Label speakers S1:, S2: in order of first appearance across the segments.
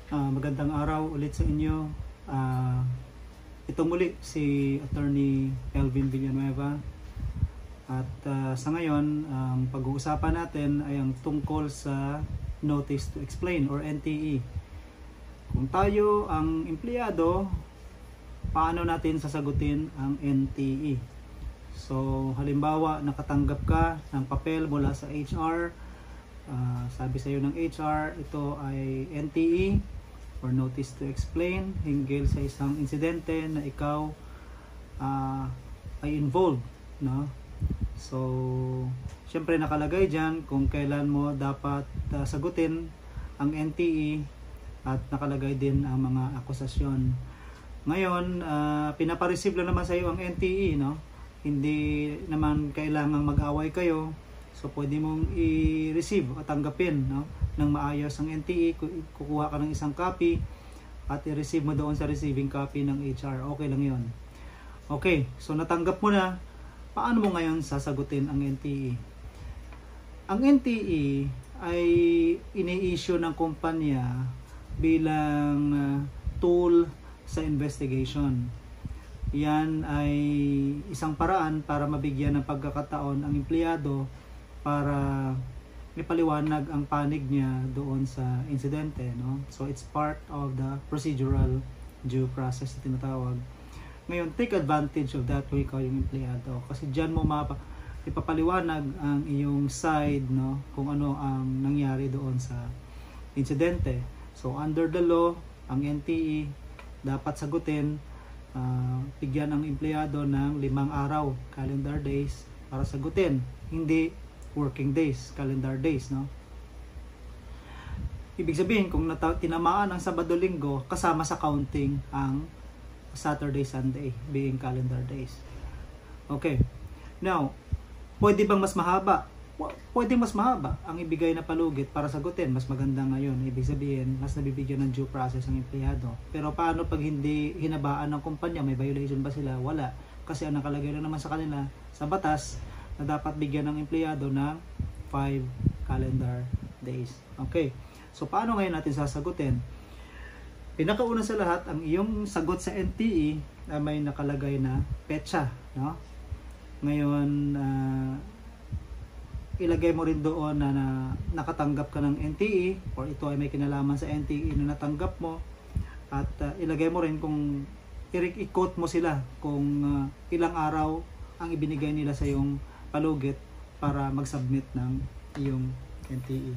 S1: Magandang araw ulit sa inyo. Ito muli si Attorney Elvin Villanueva. At sa ngayon, ang pag-uusapan natin ay ang tungkol sa Notice to Explain or NTE. Kung tayo ang empleyado, paano natin sasagutin ang NTE? So, halimbawa, nakatanggap ka ng papel mula sa HR. Sabi sa iyo ng HR, ito ay NTE or Notice to Explain hinggil sa isang insidente na ikaw ay involved, no? So, syempre nakalagay dyan kung kailan mo dapat sagutin ang NTE at nakalagay din ang mga akusasyon. Ngayon, pinapareceive lang naman sa iyo ang NTE, no? Hindi naman kailangang mag-away kayo. So, pwede mong i-receive o tanggapin, no, ng maayos ang NTE. Kukuha ka ng isang copy at i-receive mo doon sa receiving copy ng HR. Okay lang yon. Okay, so natanggap mo na. Paano mo ngayon sasagutin ang NTE? Ang NTE ay ini-issue ng kumpanya bilang tool sa investigation. Yan ay isang paraan para mabigyan ng pagkakataon ang empleyado para ipaliwanag ang panig niya doon sa insidente, no? So it's part of the procedural due process na tinatawag. Ngayon, take advantage of that kung ikaw yung empleyado, kasi diyan mo ipapaliwanag ang iyong side, no, kung ano ang nangyari doon sa insidente. So under the law, ang NTE dapat sagutin, bigyan ang empleyado ng 5 araw, calendar days, para sagutin, hindi working days, calendar days, no? Ibig sabihin, kung tinamaan ang Sabado-Linggo, kasama sa counting ang Saturday, Sunday, being calendar days. Okay. Now, pwede bang mas mahaba? Pwede mas mahaba ang ibigay na palugit para sagutin. Mas maganda ngayon. Ibig sabihin, mas nabibigyan ng due process ang empleyado. Pero paano pag hindi hinabaan ng kumpanya? May violation ba sila? Wala. Kasi ang nakalagay lang naman sa kanila sa batas na dapat bigyan ng empleyado ng 5 calendar days. Okay. So, paano ngayon natin sasagutin? Pinakauna sa lahat, ang iyong sagot sa NTE ay may nakalagay na petsa, no? Ngayon, ilagay mo rin doon na nakatanggap ka ng NTE or ito ay may kinalaman sa NTE na natanggap mo, at ilagay mo rin kung i-quote mo sila kung ilang araw ang ibinigay nila sa iyong palugit para mag-submit ng iyong NTE.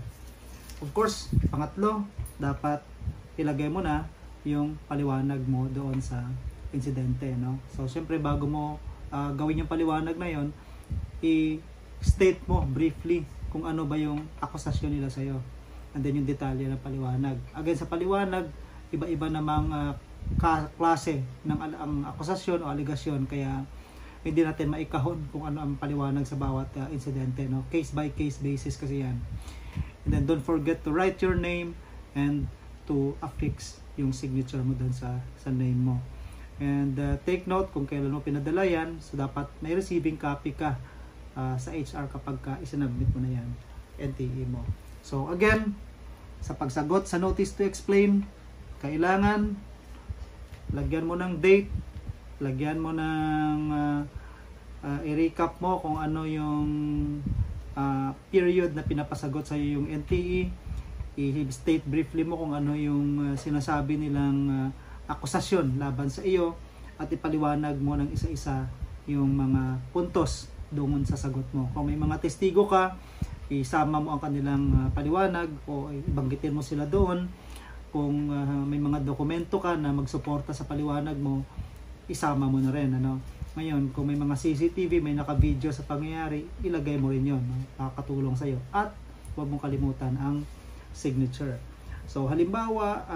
S1: Of course, pangatlo, dapat ilagay mo na yung paliwanag mo doon sa insidente, no? So, syempre bago mo gawin yung paliwanag na yon, i-state mo briefly kung ano ba yung akusasyon nila sa iyo. And then yung detalye ng paliwanag. Again, sa paliwanag, iba-iba namang klase ng ang akusasyon o aligasyon, kaya hindi natin maikahon kung ano ang paliwanag sa bawat insidente, no? Case by case basis kasi yan. And then don't forget to write your name and to affix yung signature mo dun sa name mo. And take note kung kailan mo pinadala yan, so dapat may receiving copy ka sa HR kapag isinubmit mo na yan, NTE mo. So again, sa pagsagot sa Notice to Explain, kailangan lagyan mo ng date, lagyan mo ng i-recap mo kung ano yung period na pinapasagot sa iyo yung NTE. I-state briefly mo kung ano yung sinasabi nilang akusasyon laban sa iyo, at ipaliwanag mo ng isa-isa yung mga puntos doon sa sagot mo. Kung may mga testigo ka, isama mo ang kanilang paliwanag o ibanggitin mo sila doon. Kung may mga dokumento ka na magsuporta sa paliwanag mo, isama mo na rin, ano? Ngayon, kung may mga CCTV, may naka-video sa pangyayari, ilagay mo rin yun, no? Makakatulong sa'yo. At huwag mong kalimutan ang signature. So, halimbawa,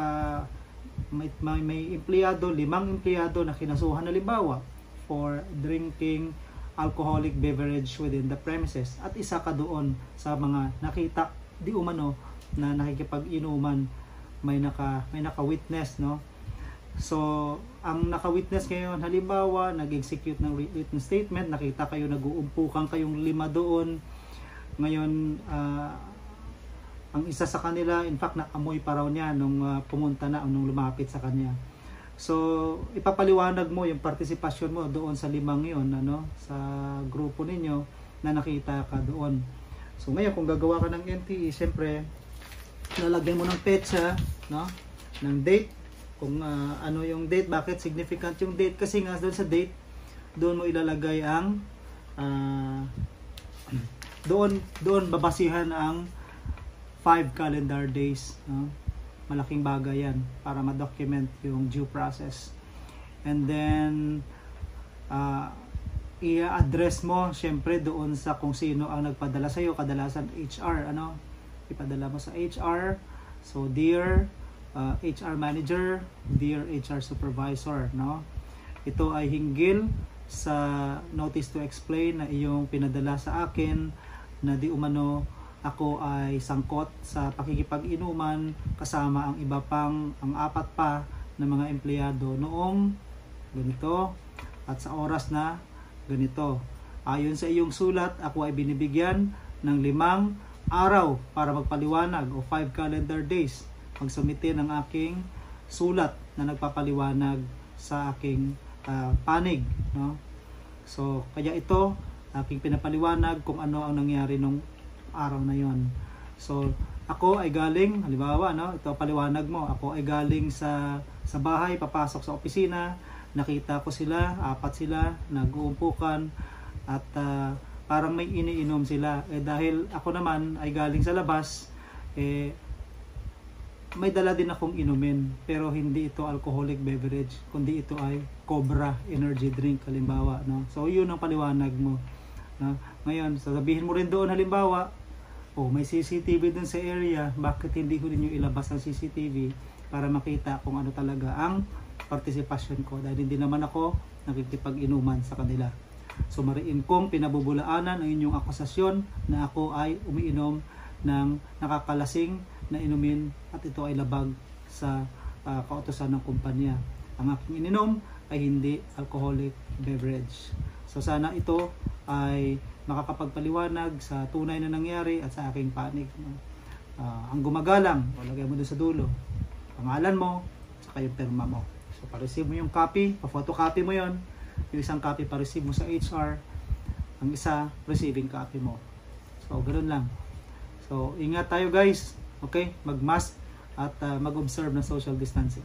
S1: may empleyado, 5 empleyado na kinasuhan, halimbawa, for drinking alcoholic beverage within the premises. At isa ka doon sa mga nakita, di umano, na nakikipag-inuman, may naka-witness, no? So, ang naka-witness ngayon, halimbawa, nag-execute ng written statement, nakita kayo, nag-uumpukan kayong 5 doon. Ngayon, Ang isa sa kanila, in fact, naamoy pa raw niya nung pumunta na, nung lumapit sa kanya. So, ipapaliwanag mo yung partisipasyon mo doon sa 5 yun, sa grupo ninyo na nakita ka doon. So, ngayon, kung gagawa ka ng NTE, syempre, lalagyan mo ng petsa, ng date, kung ano yung date, bakit significant yung date, kasi nga doon sa date, doon mo ilalagay ang doon babasihan ang 5 calendar days, malaking bagay yan para ma-document yung due process. And then i-address mo syempre doon sa kung sino ang nagpadala sa iyo, kadalasan HR, ipadala mo sa HR. So dear HR manager, dear HR supervisor, ito ay hinggil sa notice to explain na iyong pinadala sa akin na di umano ako ay sangkot sa pakikipag-inuman kasama ang iba pang, ang 4 pa na mga empleyado noong ganito at sa oras na ganito. Ayon sa iyong sulat, ako ay binibigyan ng 5 araw para magpaliwanag o 5 calendar days magsumite ng aking sulat na nagpapaliwanag sa aking panig. So, kaya ito, aking pinapaliwanag kung ano ang nangyari nung araw na yon. So, ako ay galing, halimbawa, ito paliwanag mo, ako ay galing sa bahay, papasok sa opisina, nakita ko sila, 4 sila, nag-uumpukan, at parang may iniinom sila. Dahil ako naman ay galing sa labas, may dala din akong inumin, pero hindi ito alcoholic beverage, kundi ito ay Cobra energy drink, halimbawa. So, yun ang paliwanag mo. Ngayon, sasabihin mo rin doon, halimbawa, may CCTV dun sa area, bakit hindi ko ninyo ilabas ang CCTV para makita kung ano talaga ang partisipasyon ko, dahil hindi naman ako nakikipag-inuman sa kanila. So, mariin kong pinabubulaanan ang inyong akusasyon na ako ay umiinom ng nakakalasing na inumin at ito ay labag sa kautusan ng kumpanya. Ang aking ininom ay hindi alcoholic beverage. So, sana ito ay makakapagpaliwanag sa tunay na nangyari at sa aking panig. Ang gumagalang, lagay mo doon sa dulo, pangalan mo, saka yung perma mo. So, pa-receive mo yung copy, pa-photocopy mo yon. Yung isang copy pa-receive mo sa HR, ang isa, receiving copy mo. So, ganoon lang. So, ingat tayo guys. Okay? Mag-mask at mag-observe ng social distancing.